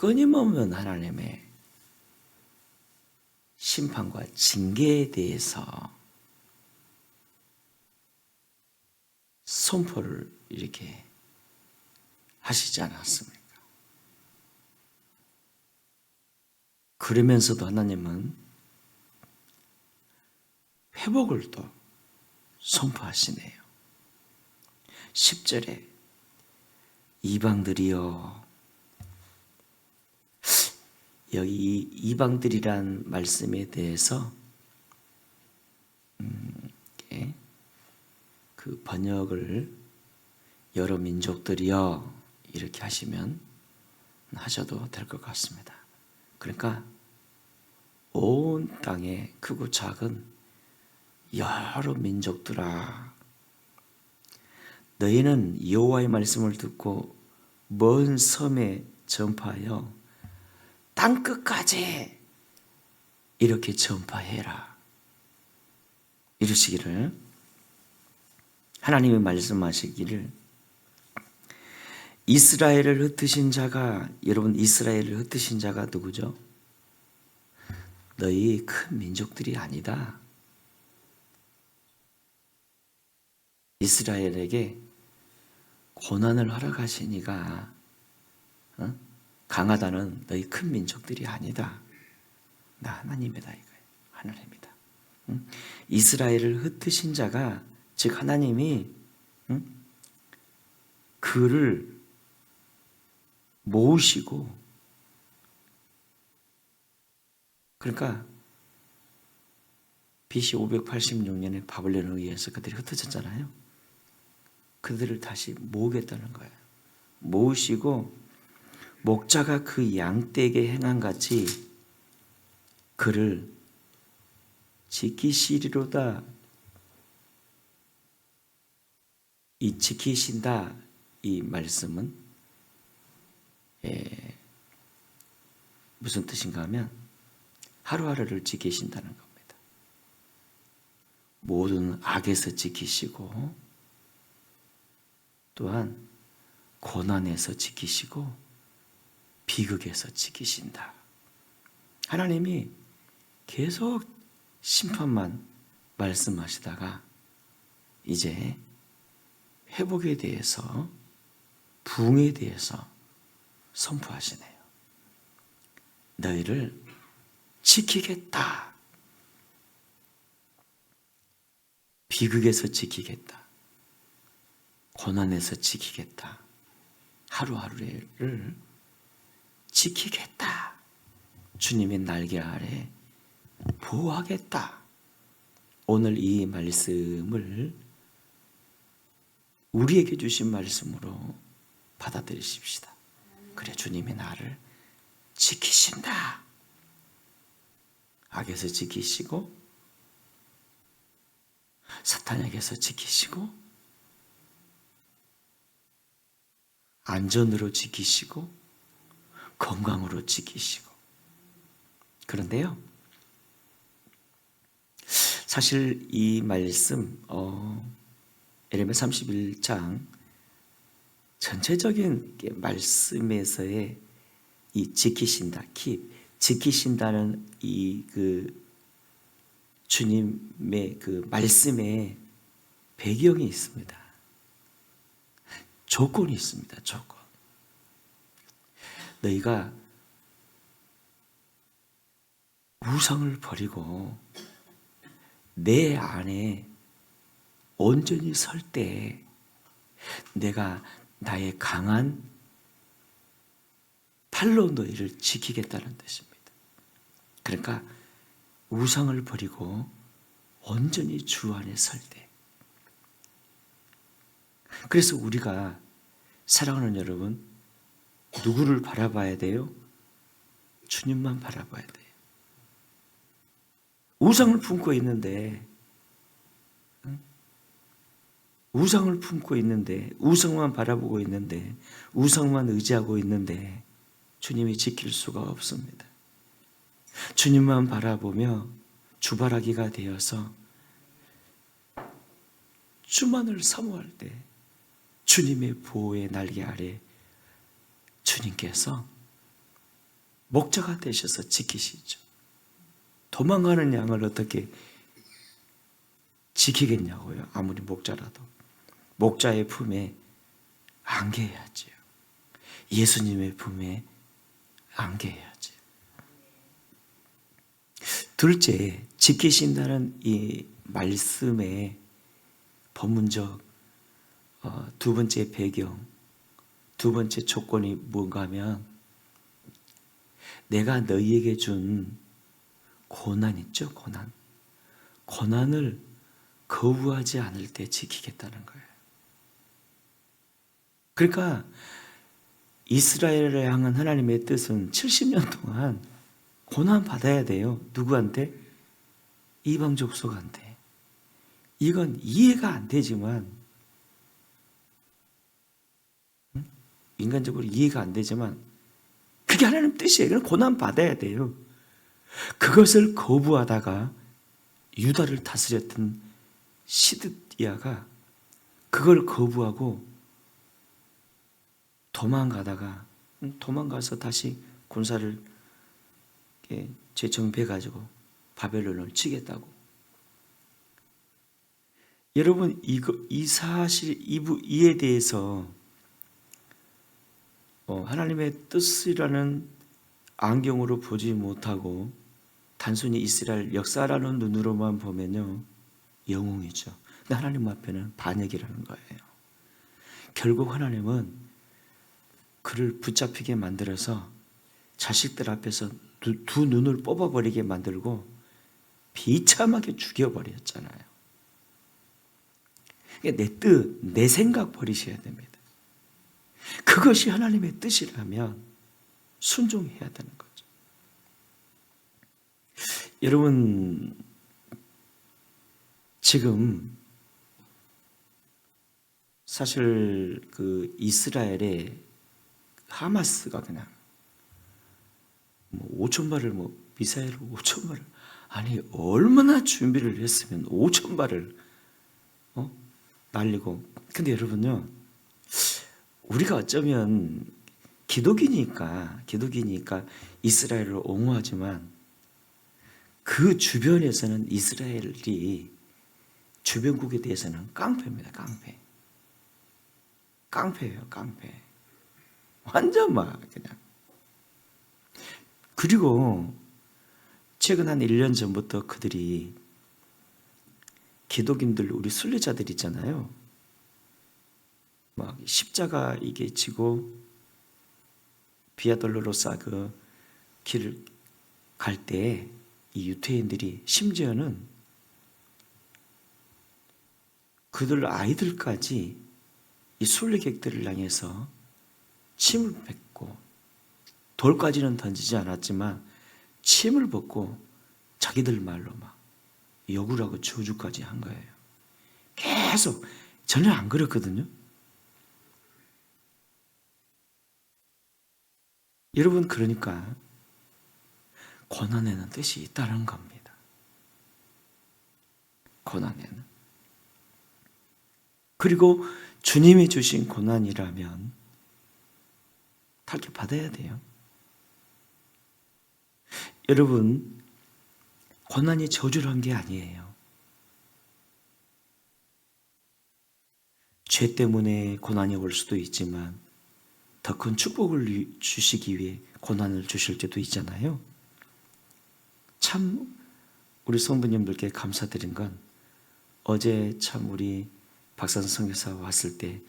끊임없는 하나님의 심판과 징계에 대해서 선포를 이렇게 하시지 않았습니까? 그러면서도 하나님은 회복을 또 선포하시네요. 10절에 이방들이여, 여기 이방들이란 말씀에 대해서 그 번역을 여러 민족들이여 이렇게 하시면 하셔도 될 것 같습니다. 그러니까 온 땅에 크고 작은 여러 민족들아, 너희는 여호와의 말씀을 듣고 먼 섬에 전파하여 땅끝까지 이렇게 전파해라. 이러시기를, 하나님이 말씀하시기를, 이스라엘을 흩으신 자가, 여러분 이스라엘을 흩으신 자가 누구죠? 너희 큰 민족들이 아니다. 이스라엘에게 고난을 허락하시니까 강하다는 너희 큰 민족들이 아니다. 나 하나님이다 이거예요. 하나님이다. 이스라엘을 흩으신 자가, 즉 하나님이 그를 모으시고, 그러니까 BC 586년에 바벨론에 의해서 그들이 흩어졌잖아요. 그들을 다시 모으겠다는 거예요. 모으시고 목자가 그 양떼에게 행한 같이 그를 지키시리로다. 이 지키신다, 이 말씀은 무슨 뜻인가 하면 하루하루를 지키신다는 겁니다. 모든 악에서 지키시고, 또한 고난에서 지키시고, 비극에서 지키신다. 하나님이 계속 심판만 말씀하시다가 이제 회복에 대해서, 부흥에 대해서 선포하시네요. 너희를 지키겠다. 비극에서 지키겠다. 고난에서 지키겠다. 하루하루를 지키겠다. 주님의 날개 아래 보호하겠다. 오늘 이 말씀을 우리에게 주신 말씀으로 받아들이십시다. 그래, 주님이 나를 지키신다. 악에서 지키시고, 사탄에게서 지키시고, 안전으로 지키시고, 건강으로 지키시고. 그런데요, 사실 이 말씀 예레미야 31장 전체적인 말씀에서의 이 지키신다, 지키신다는 이 주님의 그 말씀에 배경이 있습니다. 조건이 있습니다. 조건. 너희가 우상을 버리고 내 안에 온전히 설 때 내가 나의 강한 팔로 너희를 지키겠다는 뜻입니다. 그러니까 우상을 버리고 온전히 주 안에 설 때. 그래서 우리가, 사랑하는 여러분, 누구를 바라봐야 돼요? 주님만 바라봐야 돼요. 우상을 품고 있는데, 우상을 품고 있는데, 우상만 바라보고 있는데, 우상만 의지하고 있는데 주님이 지킬 수가 없습니다. 주님만 바라보며 주바라기가 되어서 주만을 사모할 때 주님의 보호의 날개 아래 주님께서 목자가 되셔서 지키시죠. 도망가는 양을 어떻게 지키겠냐고요. 아무리 목자라도. 목자의 품에 안겨야지요. 예수님의 품에 안겨야지요. 둘째, 지키신다는 이 말씀의 본문적 두 번째 배경, 두 번째 조건이 뭔가 하면 내가 너희에게 준 고난 있죠, 고난. 고난을 거부하지 않을 때 지키겠다는 거예요. 그러니까 이스라엘을 향한 하나님의 뜻은 70년 동안 고난 받아야 돼요. 누구한테? 이방 족속한테. 이건 이해가 안 되지만, 인간적으로 이해가 안 되지만 그게 하나님 뜻이에요. 고난 받아야 돼요. 그것을 거부하다가 유다를 다스렸던 시드기야가 그걸 거부하고 도망가서 다시 군사를 재정비해가지고 바벨론을 치겠다고. 여러분, 이 사실, 이에 대해서 하나님의 뜻이라는 안경으로 보지 못하고 단순히 이스라엘 역사라는 눈으로만 보면요, 영웅이죠. 근데 하나님 앞에는 반역이라는 거예요. 결국 하나님은 그를 붙잡히게 만들어서 자식들 앞에서 두 눈을 뽑아버리게 만들고 비참하게 죽여버렸잖아요. 내 뜻, 내 생각 버리셔야 됩니다. 그것이 하나님의 뜻이라면 순종해야 되는 거죠. 여러분, 지금 사실 그 이스라엘의 하마스가 그냥 5천 발을 미사일을 5천 발을, 아니 얼마나 준비를 했으면 5천 발을 날리고. 근데 여러분요, 우리가 어쩌면 기독이니까 이스라엘을 옹호하지만 그 주변에서는 이스라엘이 주변국에 대해서는 깡패입니다. 깡패예요. 완전 그냥. 그리고 최근 한 1년 전부터 그들이 기독인들, 우리 순례자들 있잖아요. 십자가 이게 지고 비아돌로로사 그 길을 갈 때 이 유태인들이 심지어는 그들 아이들까지 이 순례객들을 향해서 침을 뱉고, 돌까지는 던지지 않았지만 침을 뱉고 자기들 말로 욕을 하고 저주까지 한 거예요. 계속. 전혀 안 그렇거든요. 여러분, 그러니까 고난에는 뜻이 있다는 겁니다. 고난에는. 그리고 주님이 주신 고난이라면 타격받아야 돼요. 여러분, 고난이 저주를 한 게 아니에요. 죄 때문에 고난이 올 수도 있지만 더 큰 축복을 주시기 위해 고난을 주실 때도 있잖아요. 참 우리 성도님들께 감사드린 건, 어제 참 우리 박상선 선교사 왔을 때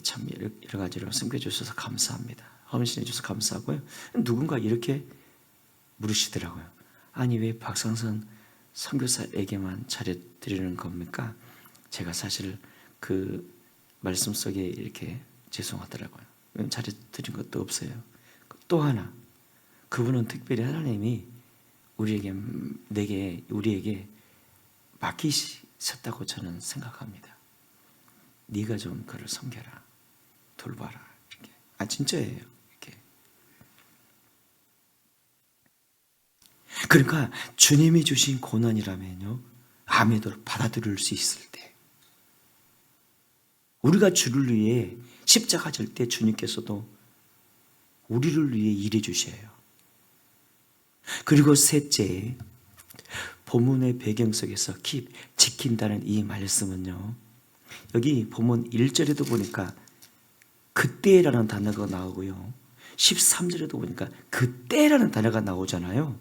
참 여러 가지로 섬겨주셔서 감사합니다. 헌신해 주셔서 감사하고요. 누군가 이렇게 물으시더라고요. 아니, 왜 박상선 선교사에게만 잘해드리는 겁니까? 제가 사실 그 말씀 속에 이렇게 죄송하더라고요. 잘해드린 것도 없어요. 또 하나, 그분은 특별히 하나님이 우리에게 맡기셨다고 저는 생각합니다. 네가 좀 그를 섬겨라, 돌봐라, 이렇게. 진짜예요. 이렇게. 그러니까 주님이 주신 고난이라면요, 아멘으로 받아들일 수 있을 때, 우리가 주를 위해 십자가 질 때 주님께서도 우리를 위해 일해 주셔요. 그리고 셋째, 본문의 배경 속에서 지킨다는 이 말씀은요, 여기 본문 1절에도 보니까 그때라는 단어가 나오고요, 13절에도 보니까 그때라는 단어가 나오잖아요.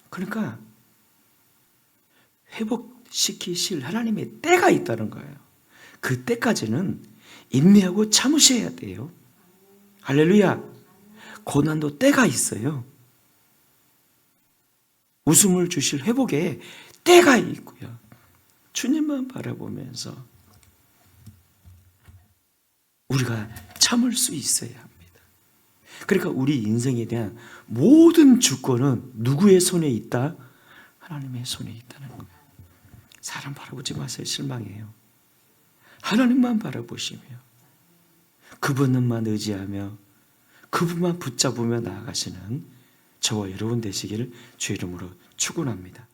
그러니까 회복시키실 하나님의 때가 있다는 거예요. 그 때까지는 인내하고 참으셔야 돼요. 할렐루야. 고난도 때가 있어요. 웃음을 주실 회복에 때가 있고요. 주님만 바라보면서 우리가 참을 수 있어야 합니다. 그러니까 우리 인생에 대한 모든 주권은 누구의 손에 있다? 하나님의 손에 있다는 거예요. 사람 바라보지 마세요. 실망해요. 하나님만 바라보시며 그분만 의지하며 그분만 붙잡으며 나아가시는 저와 여러분 되시기를 주의 이름으로 축원합니다.